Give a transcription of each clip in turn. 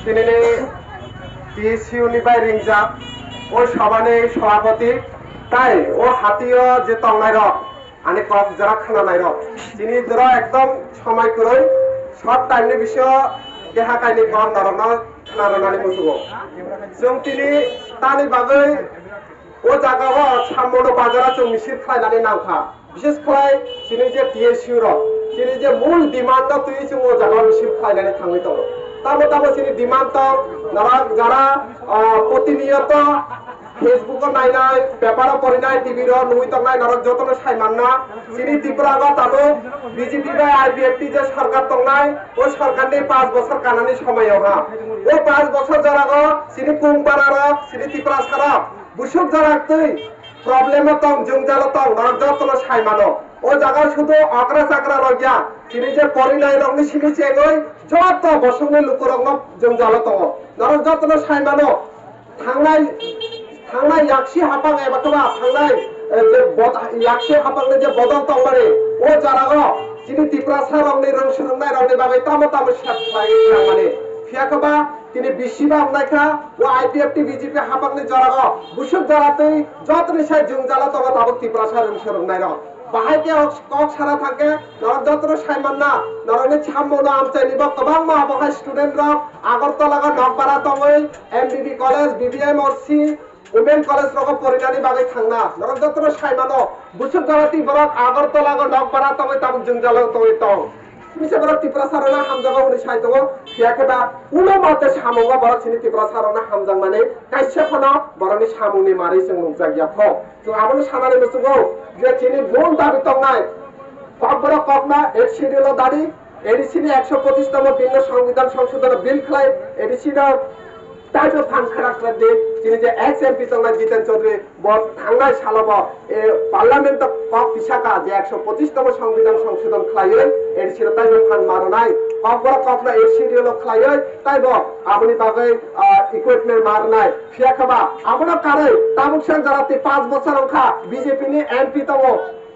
তিনি টিএসইউ নিবাই রিংজাব ও সবানে সভাপতি তাই ও হাতিও যে তংনাই রক আনে কক যারা খানা নাই রক তিনি যারা একদম সময় করে শর্ট টাইমनि বিষয় দেহা কাইনি গম নরনা খানা রনানি মুসুগো जों তিনি তানি বাগै ও জায়গাও সামনো বাজারা जों মিছিল খাইনানি নাংখা বিশেষ করে তিনি যে টিএসইউ রক তিনি যে মূল ডিমান্ড তুই जों ও জায়গা মিছিল খাইনানি থাঙ্গৈ দङ তাবো তিনি ডিমান্ড যারা প্রতিনিয়ত ফেসবুক নাইনাই পেপার পড়িনাই টিভির নুই তংনাই নরক যতন সাইমান্না তিনি ত্রিপুরা তাবো বিজেপি বা আইপিএফটি যে সরকার তংনাই ও সরকারনি 5 বছর কানানি সময়ওহা ও 5 বছর যারা তিনি কুমপারার তিনি ত্রিপুরা সারা বুসুক যারা তুই প্রবলেম তং জংজাল তং নরক যতন সাইমানো ও জায়গা শুধু অগ্রা চাকরা রগিয়া তিনি যে পরিণয় রংনি সিনি চেগই যত বসংনি লুকুরং জংজাল তং নরক যতন সাইমানো থাংনাই ইয়াকসি হাপাং এবাকবা থাংনাই যে ইয়াকসি হাপাংনি যে বদল তংবারে ও জারাগো তিনি ত্রিপুরা সারংনি রংসুরংনাই রংনি বাগै তামো সাতলাই মানে ফিয়াকবা তিনি বিশিবা আমনাইখা ও আইপিএফটি বিজেপি হাপাংনি জারাগো বুসুক জারাতেই যতনি সাই জংজাল তং তাবো ত্রিপুরা সারংসুরংনাই রং বাহাইকে কক সারা থাকে নরক যতন সাইমান্না নরকনি ছামনো আমচাইনিব गोबां माबाहाय स्टुडेन्ट रक আগরতলা নকবারা তङै एमबीबी कलेज बीबीएमओसी उमेन कलेज रक परिणानि बागै थांना नरक जतन साइमानो बुसुक जालाति बरक আগরতলা नकबारा तङै ताबुक जोंजालो तङै तङ मिसे बरक त्रिपुरा सारना हामजागा उनि साइ दङ फियाकेबा उनो माते सामुगा बरक सिनि त्रिपुरा सारना हामजां माने काइसे फनो बरकनि सामुनि मारै जों नुजागिया फ जों आबोनो सानानै बुसुगौ जे सिनि मूल दाबि तंनाय ककबरा ककना एक शिडिउल दाबि एडिसिनि 125तम बिल संविधान संशोधन बिल खलाय एडिसिनि ताइजो फानखाराखला दे তিনি যে এক্স এমপি তংনাই জিতেন চৌধুরী বত থাংনাই সালাব এ পার্লামেন্ট কক পিছাকা যে 125তম সংবিধান সংশোধন খাইয়ে এর ছিল তাইবো ফান মারনাই ককবরা ককনা এর শিডিউল খাইয়ে তাইবো আপনি বাগৈ ইকুইপমেন্ট মারনাই ফিয়াখাবা আমরা কারে তামুকসান জারাতে 5 বছর অংখা বিজেপি নি এমপি তং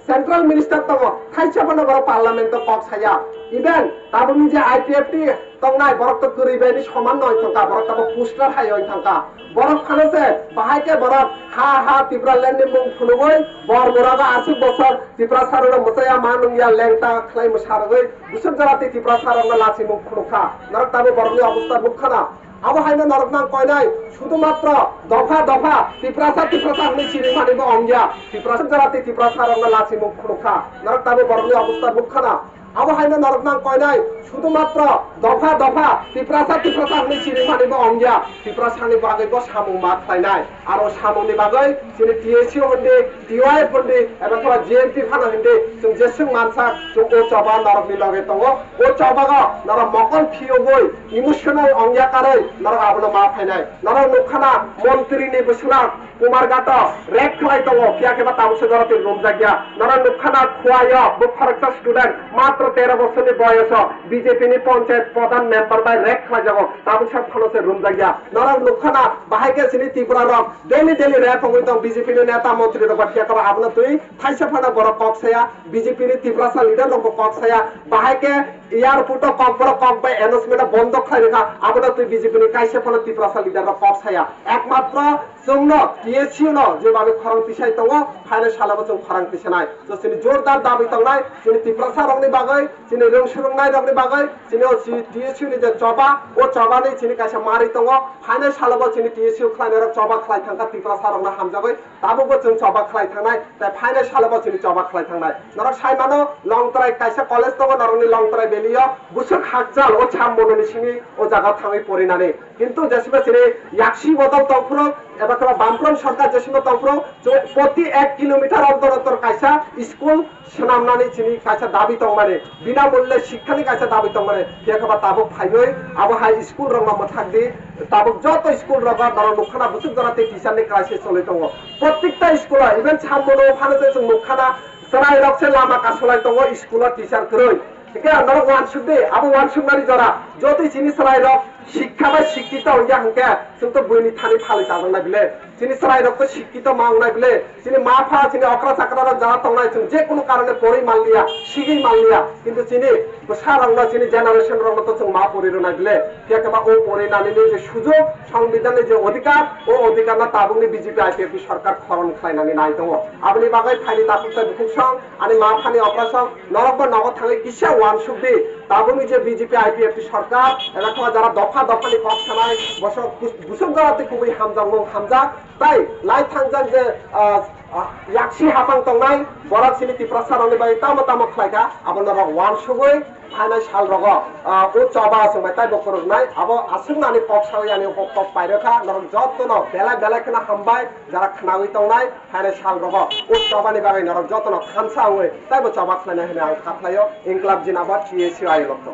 सेंट्रल मिनिस्टर तङ थाइसाबनो बर पार्लामेंट কক ছায়া इवेन ताबुनि जे आईपीएफटी तंनाय बरक त गरिबेनि समान नय थंका बरक तब पोस्टर हाय होय थंका बरक खानसे बाहायके बरक हा हा त्रिपुरा लेंडनि मुं फुनुगै बर मोराबा 80 बছর त्रिपुरा सारनो मसाया मानुंगिया लेंटा खलाय मसारगै बुसुक जराते त्रिपुरा सारनो लासि मुं फुनुखा नरक ताबो बरनि अवस्था मुखना আবহাইনা নরকনাং কয়নাই শুধুমাত্র দফা দফা ত্রিপুরা হলে সিনেমানিব অঙ্গিয়া ত্রিপুরা জারাতে ত্রিপুরা সারঙ্গ লাসি মুখ খুখা নরক তাবে বরনি অবস্থা মুখখানা আবহাইনা নরকনাং কয়নাই শুধুমাত্র দফা দফা ত্রিপুরা হলে সিনেমানিব অঙ্গিয়া ত্রিপুরা সানি বাগৈ গ সামু মা খাইনাই আর সামুনি বাগৈ সিনি টিএসইউ হন্ডে টিওয়াই হন্ডে এবং জিএমপি ফানা হন্ডে जों जेसुं मानसा जों ओ चबा नरकनि लगे दङ ओ चबागा नर मकल फियोगै इमोशनल अंग्याकारै नर आबनो मा फाइनाय नर नुखाना मन्त्रीनि बसुना कुमार गाट रेक खलाय दङ कियाकेबा ताबुसे जरते रुम जागिया नर नुखाना खुवाय बो फरकता स्टुडेन्ट मात्र 13 बছरनि बयस बीजेपीनि पंचायत प्रधान मेम्बर बाय रेक खलाय जागो ताबुसे फलसे रुम जागिया नर नुखाना बाहायके सिनि त्रिपुरा रक डेली रेप होय दङ बीजेपीनि नेता मन्त्री रक कियाकेबा आबनो तुइ थाइसा फना बर कक्सया बीजेपी ने त्रिपुरा सा लीडर लोग कक्सया बाहायके एयरपोर्ट ककबर कक बाय एनाउंसमेंट बंद खाइरेखा आबना तुइ बीजेपी ने काइसे फना त्रिपुरा सा लीडर कक्सया एकमात्र जोंनो टीएसयू न जे बाबे खरं पिसाय दङ फाइने सालाबो जों खरं पिसानाय जसिनि जोरदार दाबि दंनाय जोंनि त्रिपुरा सा रंनि बागै जोंनि रोंसुरंनाय रंनि बागै जोंनि टीएसयू नि जे चबा ओ चबानि जोंनि काइसे मारि दङ फाइने सालाबो जोंनि टीएसयू खाइने र चबा खाइ थांका त्रिपुरा सा रंना हामजाबै ताबो जों चबा खाइ थांनाय ता फाइने सालाबो जोंनि चबा खाइ थांनाय नरक साइमानो लंतराय काइसे कलेज दङ नरनि लंतराय बेलियो बुसुक हाकजाल ओ छामबननि सिनि ओ जागा थाङै परिनानै किन्तु जेसेबा सिनि याक्सि बदल तंफुरो एबा बामफ्रोम বর্তমান সরকার যে সময় তংপ্র প্রতি 1 কিলোমিটার অন্তর কাইসা স্কুল সামনানি চিনি কাইসা দাবি তংমানে বিনামূল্যে শিক্ষানি কাইসা দাবি তংমানে দেখবা তাবক ফাইগৈ আবো হাই স্কুল রংমা থাকদি তাবক যত স্কুল রগা দর মুখানা বুসুক জরাতে টিচারনি ক্রাইসিস চলে দङ প্রত্যেকটা স্কুল ইভেন সামনো ফানে जों মুখানা सराय रक्से लामा कासलाय दङ स्कुल टीचार क्रय ठीक है अंदर वान सुदे अब वान सुनारी जरा जति चिनि सराय रक शिक्षा बा शिक्षित होया हंके जों तो बयनि थानि फालि जागोन बिले चिनि सराय रक को शिक्षित मांगनाय बिले चिनि माफा चिनि अक्रा साकरा जरा तंनाय जों जे कोनो कारणे परि मानलिया सिगि मानलिया किन्तु चिनि सारांना चिनि जेनारेशन रंग तो जों मा परि रनाय बिले केकबा ओ परि नानिनि जे सुजोग संविधाननि जे अधिकार ओ अधिकार ना ताबुंनि बीजेपी आईपीएफपी सरकार खरन खायनानै नाय दङ आबनि बागै फाइलि दाखुता दुखुसं आनि मा फानि अक्रासं नरक नगद थाङै किसा वान सुबदि ताबुंनि जे बीजेपी आईपीएफपी सरकार एलाखा जारा दफा दफानि पक्ष थानाय बसक बुसुम जाते कुबै हामजांगौ हामजा ताइ लाई थांजां जे याक्सि हापां तंनाय बराक सिनि तिप्रसारनि बाय ताम ताम खलायगा आबन रग वान सुबै फाइनाय साल रग ओ चबा संबाय ताइ बकरनाय आबो आसुंनानि पक्ष यानि पक पाइरखा नरम जतन बेला बेला खना हामबाय जारा खनावि तंनाय फाइनाय साल रग ओ चबानि बागै नरम जतन खानसा होय ताइबो चबा खलायनाय होनो आं खाफ्लायो इंक्लाब जिनाबा टीएसयू आइ लक्ष